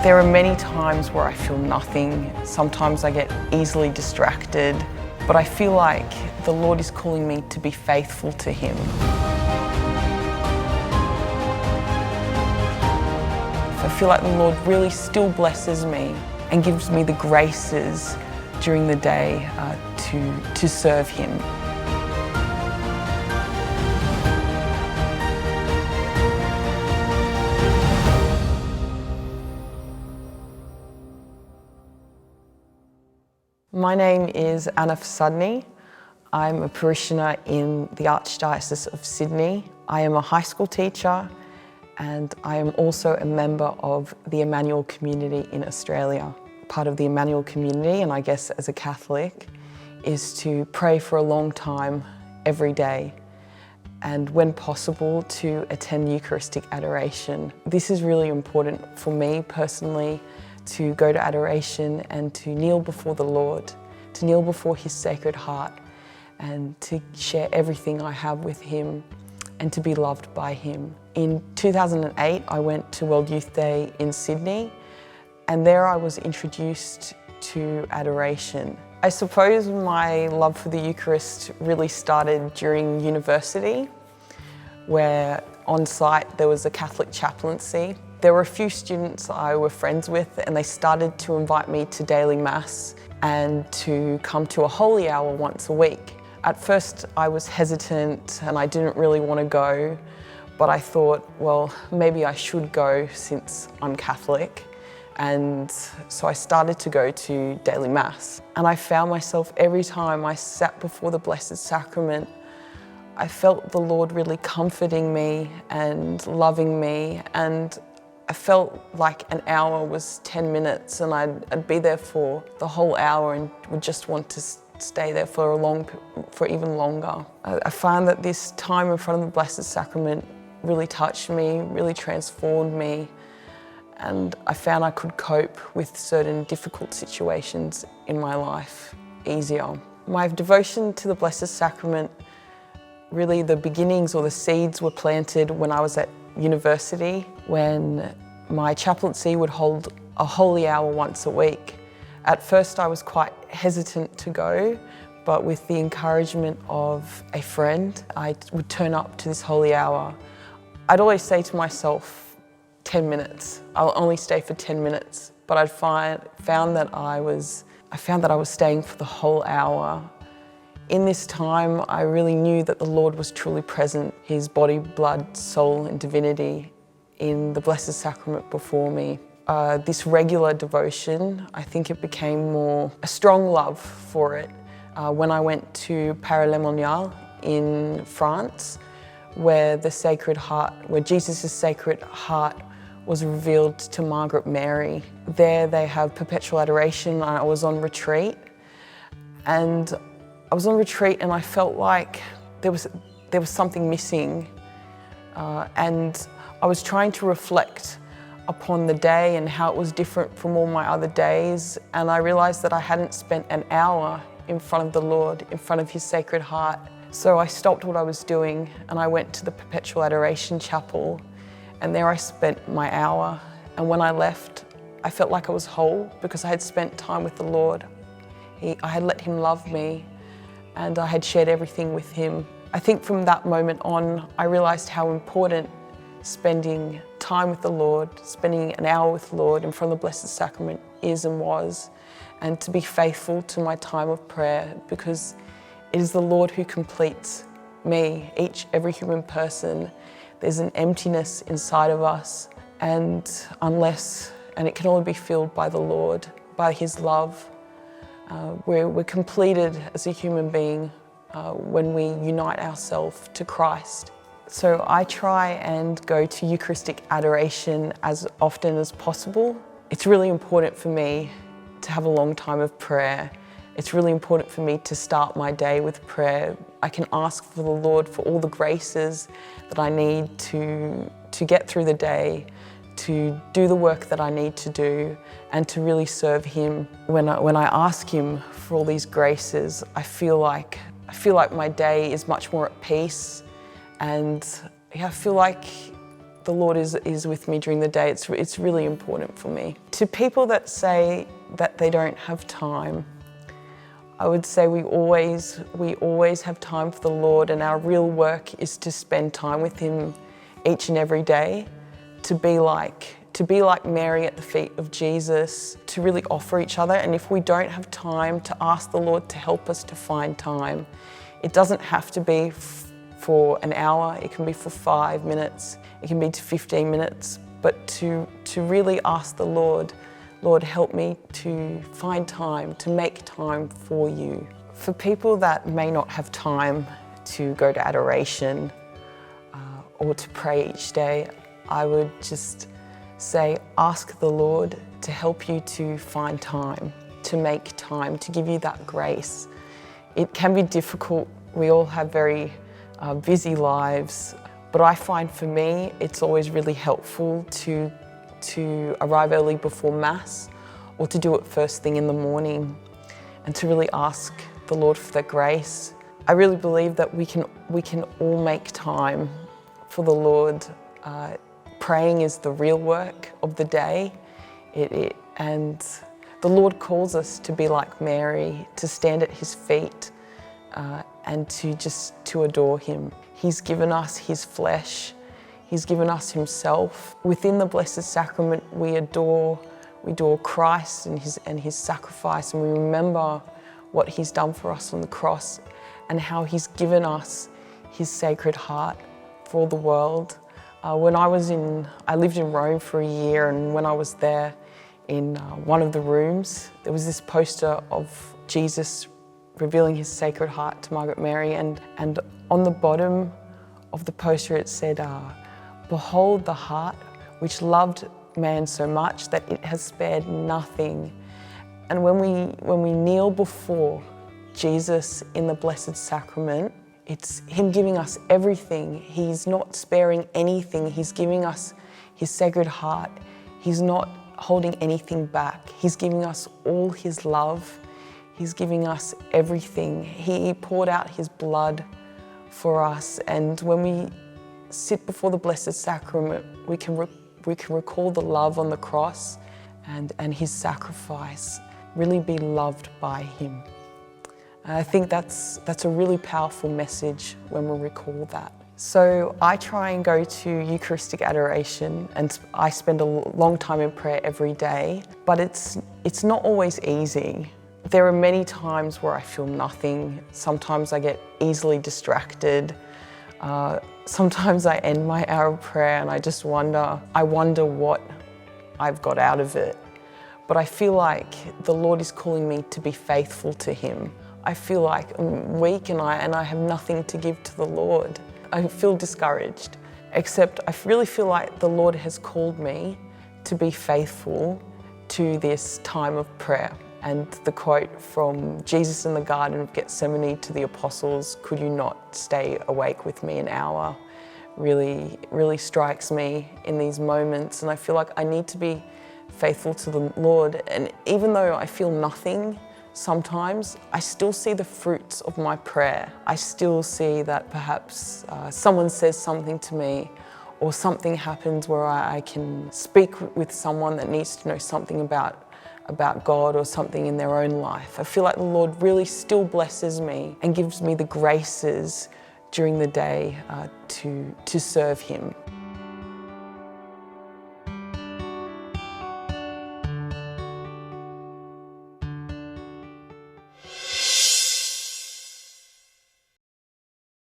There are many times where I feel nothing. Sometimes I get easily distracted, but I feel like the Lord is calling me to be faithful to Him. I feel like the Lord really still blesses me and gives me the graces during the day to serve Him. My name is Anna Fsadni. I'm a parishioner in the Archdiocese of Sydney. I am a high school teacher and I am also a member of the Emmanuel Community in Australia. Part of the Emmanuel Community, and I guess as a Catholic, is to pray for a long time every day and when possible to attend Eucharistic Adoration. This is really important for me personally, to go to Adoration and to kneel before the Lord, to kneel before His Sacred Heart and to share everything I have with Him and to be loved by Him. In 2008, I went to World Youth Day in Sydney, and there I was introduced to Adoration. I suppose my love for the Eucharist really started during university, where on site there was a Catholic chaplaincy. There were a few students I were friends with, and they started to invite me to daily Mass and to come to a holy hour once a week. At first I was hesitant and I didn't really want to go, but I thought, well, maybe I should go since I'm Catholic. And so I started to go to daily Mass. And I found myself every time I sat before the Blessed Sacrament, I felt the Lord really comforting me and loving me, and I felt like an hour was 10 minutes and I'd be there for the whole hour and would just want to stay there for even longer. I found that this time in front of the Blessed Sacrament really touched me, really transformed me, and I found I could cope with certain difficult situations in my life easier. My devotion to the Blessed Sacrament, really the beginnings or the seeds were planted when I was at university, when my chaplaincy would hold a holy hour once a week. At first I was quite hesitant to go, but with the encouragement of a friend, I would turn up to this holy hour. I'd always say to myself, 10 minutes. I'll only stay for 10 minutes. But I found that I was staying for the whole hour. In this time, I really knew that the Lord was truly present, His body, blood, soul and divinity in the Blessed Sacrament before me. This regular devotion, I think it became more a strong love for it when I went to Paris in France, where Jesus' Sacred Heart was revealed to Margaret Mary. There they have perpetual adoration. I was on retreat, and I felt like there was something missing, and I was trying to reflect upon the day and how it was different from all my other days, and I realised that I hadn't spent an hour in front of the Lord, in front of His Sacred Heart. So I stopped what I was doing and I went to the Perpetual Adoration Chapel, and there I spent my hour, and when I left I felt like I was whole because I had spent time with the Lord. I had let Him love me and I had shared everything with Him. I think from that moment on I realised how important spending time with the Lord, spending an hour with the Lord in front of the Blessed Sacrament is and was, and to be faithful to my time of prayer, because it is the Lord who completes me, every human person. There's an emptiness inside of us, and it can only be filled by the Lord, by His love. We're completed as a human being when we unite ourselves to Christ. So I try and go to Eucharistic Adoration as often as possible. It's really important for me to have a long time of prayer. It's really important for me to start my day with prayer. I can ask for the Lord for all the graces that I need to get through the day, to do the work that I need to do, and to really serve Him. When I ask Him for all these graces, I feel like my day is much more at peace, and I feel like the Lord is with me during the day, it's really important for me. To people that say that they don't have time, I would say we always have time for the Lord, and our real work is to spend time with Him each and every day, to be like Mary at the feet of Jesus, to really offer each other. And if we don't have time, to ask the Lord to help us to find time. It doesn't have to be for an hour, it can be for 5 minutes, it can be to 15 minutes, but to really ask the Lord, Lord, help me to find time, to make time for you. For people that may not have time to go to adoration or to pray each day, I would just say, ask the Lord to help you to find time, to make time, to give you that grace. It can be difficult. We all have very busy lives, but I find for me, it's always really helpful to arrive early before Mass, or to do it first thing in the morning, and to really ask the Lord for that grace. I really believe that we can all make time for the Lord. Praying is the real work of the day, and the Lord calls us to be like Mary, to stand at His feet and to adore Him. He's given us His flesh. He's given us Himself. Within the Blessed Sacrament, we adore Christ and His sacrifice, and we remember what He's done for us on the cross and how He's given us His Sacred Heart for the world. I lived in Rome for a year, and when I was there, in one of the rooms, there was this poster of Jesus revealing His Sacred Heart to Margaret Mary, and on the bottom of the poster it said, "Behold the heart which loved man so much that it has spared nothing." And when we kneel before Jesus in the Blessed Sacrament, it's Him giving us everything. He's not sparing anything. He's giving us His Sacred Heart. He's not holding anything back. He's giving us all His love. He's giving us everything. He poured out His blood for us, and when we sit before the Blessed Sacrament, we can recall the love on the cross and His sacrifice, really be loved by Him. And I think that's a really powerful message when we recall that. So I try and go to Eucharistic Adoration, and I spend a long time in prayer every day, but it's not always easy. There are many times where I feel nothing. Sometimes I get easily distracted. Sometimes I end my hour of prayer and I wonder what I've got out of it. But I feel like the Lord is calling me to be faithful to Him. I feel like I'm weak and I have nothing to give to the Lord. I feel discouraged, except I really feel like the Lord has called me to be faithful to this time of prayer. And the quote from Jesus in the Garden of Gethsemane to the apostles, "Could you not stay awake with me an hour?" really strikes me in these moments. And I feel like I need to be faithful to the Lord. And even though I feel nothing, sometimes I still see the fruits of my prayer. I still see that perhaps someone says something to me, or something happens where I can speak with someone that needs to know something about God or something in their own life. I feel like the Lord really still blesses me and gives me the graces during the day to serve Him.